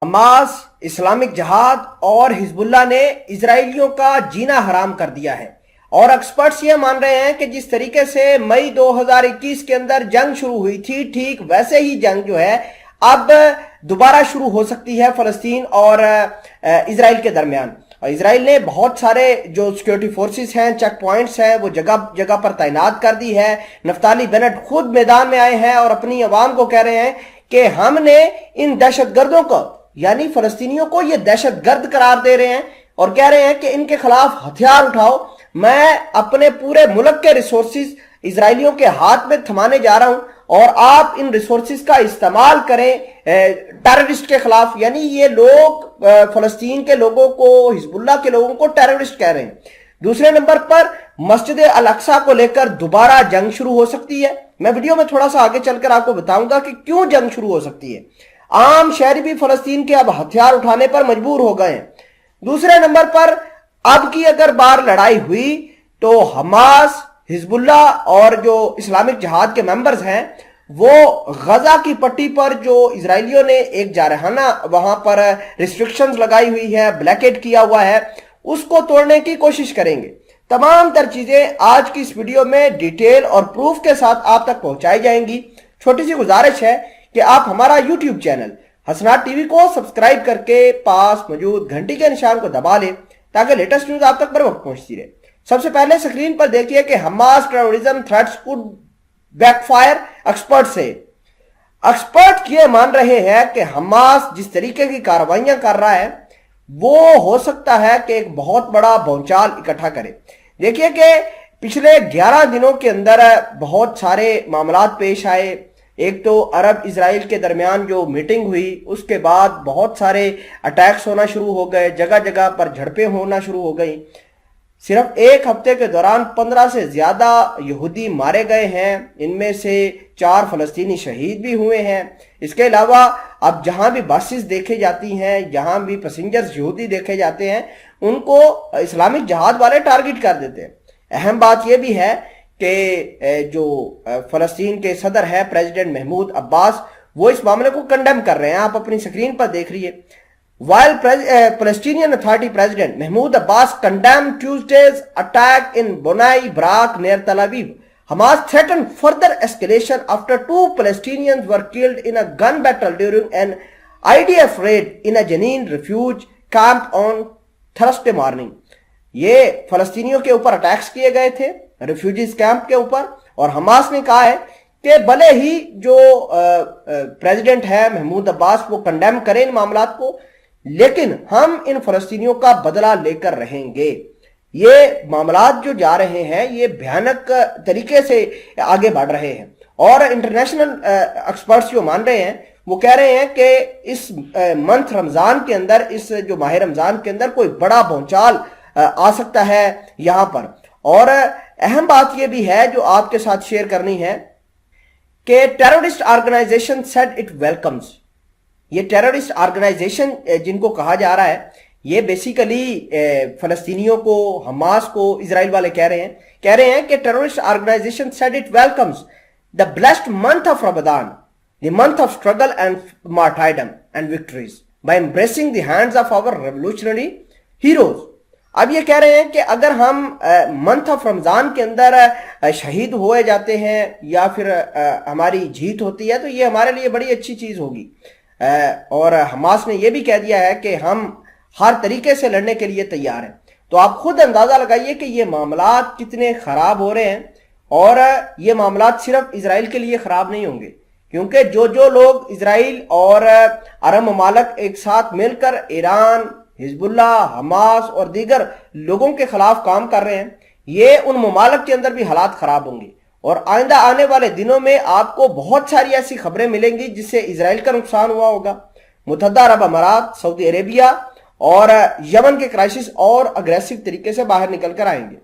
Hamas, Islamic جہاد اور حزب اللہ نے اسرائیلیوں کا جینا حرام کر دیا ہے، اور ایکسپرٹس یہ مان رہے ہیں کہ جس طریقے سے مئی 2021 کے اندر جنگ شروع ہوئی تھی، ٹھیک ویسے ہی جنگ جو ہے اب دوبارہ شروع ہو سکتی ہے فلسطین اور اسرائیل کے درمیان۔ اور اسرائیل نے بہت سارے جو سیکیورٹی فورسز ہیں، چیک پوائنٹس ہیں، وہ جگہ جگہ پر تعینات کر دی ہے۔ نفتالی بینٹ خود میدان میں آئے ہیں اور اپنی عوام کو کہہ رہے ہیں کہ ہم نے ان دہشت گردوں کو، یعنی فلسطینیوں کو، یہ دہشت گرد قرار دے رہے ہیں اور کہہ رہے ہیں کہ ان کے خلاف ہتھیار اٹھاؤ، میں اپنے پورے ملک کے ریسورسز اسرائیلیوں کے ہاتھ میں تھمانے جا رہا ہوں اور آپ ان ریسورسز کا استعمال کریں ٹیررسٹ کے خلاف۔ یعنی یہ لوگ فلسطین کے لوگوں کو، حزب اللہ کے لوگوں کو ٹیررسٹ کہہ رہے ہیں۔ دوسرے نمبر پر مسجد الاقصی کو لے کر دوبارہ جنگ شروع ہو سکتی ہے۔ میں ویڈیو میں تھوڑا سا آگے چل کر آپ کو بتاؤں گا کہ کیوں جنگ شروع ہو سکتی ہے۔ عام شہری بھی فلسطین کے اب ہتھیار اٹھانے پر مجبور ہو گئے ہیں۔ دوسرے نمبر پر اب کی اگر بار لڑائی ہوئی تو حماس، حزب اللہ اور جو اسلامک جہاد کے ممبرز ہیں وہ غزہ کی پٹی پر جو اسرائیلیوں نے ایک جارحانہ وہاں پر ریسٹرکشنز لگائی ہوئی ہے، بلیکیٹ کیا ہوا ہے، اس کو توڑنے کی کوشش کریں گے۔ تمام تر چیزیں آج کی اس ویڈیو میں ڈیٹیل اور پروف کے ساتھ آپ تک پہنچائی جائیں گی۔ چھوٹی سی گزارش ہے کہ آپ ہمارا یوٹیوب چینل حسنات ٹی وی کو سبسکرائب کر کے پاس موجود گھنٹی کے نشان کو دبا لیں تاکہ لیٹسٹ نیوز آپ تک بر وقت پہنچتی رہے۔ سب سے پہلے سکرین پر دیکھیے کہ Hamas terrorism threats could backfire expert سے۔ ایکسپرٹ یہ مان رہے ہیں کہ حماس جس طریقے کی کارروائیاں کر رہا ہے وہ ہو سکتا ہے کہ ایک بہت بڑا بھونچال اکٹھا کرے۔ دیکھیے کہ پچھلے 11 دنوں کے اندر بہت سارے معاملات پیش آئے۔ ایک تو عرب اسرائیل کے درمیان جو میٹنگ ہوئی، اس کے بعد بہت سارے اٹیکس ہونا شروع ہو گئے، جگہ جگہ پر جھڑپیں ہونا شروع ہو گئیں۔ صرف ایک ہفتے کے دوران 15 سے زیادہ یہودی مارے گئے ہیں، ان میں سے 4 فلسطینی شہید بھی ہوئے ہیں۔ اس کے علاوہ اب جہاں بھی بسز دیکھے جاتی ہیں، جہاں بھی پیسنجرز یہودی دیکھے جاتے ہیں، ان کو اسلامک جہاد والے ٹارگٹ کر دیتے ہیں۔ اہم بات یہ بھی ہے کہ جو فلسطین کے صدر ہے پریزیڈنٹ محمود عباس، وہ اس معاملے کو کنڈیم کر رہے ہیں۔ آپ اپنی سکرین پر دیکھ رہی ہے۔ While Palestinian Authority President Mahmoud Abbas condemned Tuesday's attack in Bonai Brak near Tel Aviv, Hamas threatened further escalation after 2 Palestinians were killed in a gun battle during an IDF raid in a Jenin refuge camp on Thursday morning. یہ فلسطینیوں کے اوپر attacks کیے گئے تھے refugees camp کے اوپر، اور حماس نے کہا ہے کہ بھلے ہی جو پریزیڈنٹ ہے محمود عباس وہ کنڈیم کریں ان معاملات کو، لیکن ہم ان فلسطینیوں کا بدلہ لے کر رہیں گے۔ یہ معاملات جو جا رہے ہیں یہ بھیانک طریقے سے آگے بڑھ رہے ہیں، اور انٹرنیشنل ایکسپرٹس جو مان رہے ہیں وہ کہہ رہے ہیں کہ اس منتھ رمضان کے اندر، اس جو ماہ رمضان کے اندر کوئی بڑا بھونچال آ سکتا ہے یہاں پر۔ اور اہم بات یہ بھی ہے جو آپ کے ساتھ شیئر کرنی ہے کہ terrorist organisation said it welcomes. یہ ٹیررسٹ آرگنائزیشن جن کو کہا جا رہا ہے یہ بیسیکلی فلسطینیوں کو، حماس کو اسرائیل والے کہہ رہے ہیں کہ terrorist organisation said it welcomes the blessed month of Ramadan, the month of struggle and martyrdom and victories, by embracing the hands of our revolutionary heroes. اب یہ کہہ رہے ہیں کہ اگر ہم منتھ آف رمضان کے اندر شہید ہوئے جاتے ہیں یا پھر ہماری جیت ہوتی ہے تو یہ ہمارے لیے بڑی اچھی چیز ہوگی۔ اور حماس نے یہ بھی کہہ دیا ہے کہ ہم ہر طریقے سے لڑنے کے لیے تیار ہیں۔ تو آپ خود اندازہ لگائیے کہ یہ معاملات کتنے خراب ہو رہے ہیں، اور یہ معاملات صرف اسرائیل کے لیے خراب نہیں ہوں گے، کیونکہ جو لوگ اسرائیل اور عرب ممالک ایک ساتھ مل کر ایران، حزب اللہ، حماس اور دیگر لوگوں کے خلاف کام کر رہے ہیں، یہ ان ممالک کے اندر بھی حالات خراب ہوں گے۔ اور آئندہ آنے والے دنوں میں آپ کو بہت ساری ایسی خبریں ملیں گی جس سے اسرائیل کا نقصان ہوا ہوگا، متحدہ عرب امارات، سعودی عربیہ اور یمن کے کرائسس اور اگریسو طریقے سے باہر نکل کر آئیں گے۔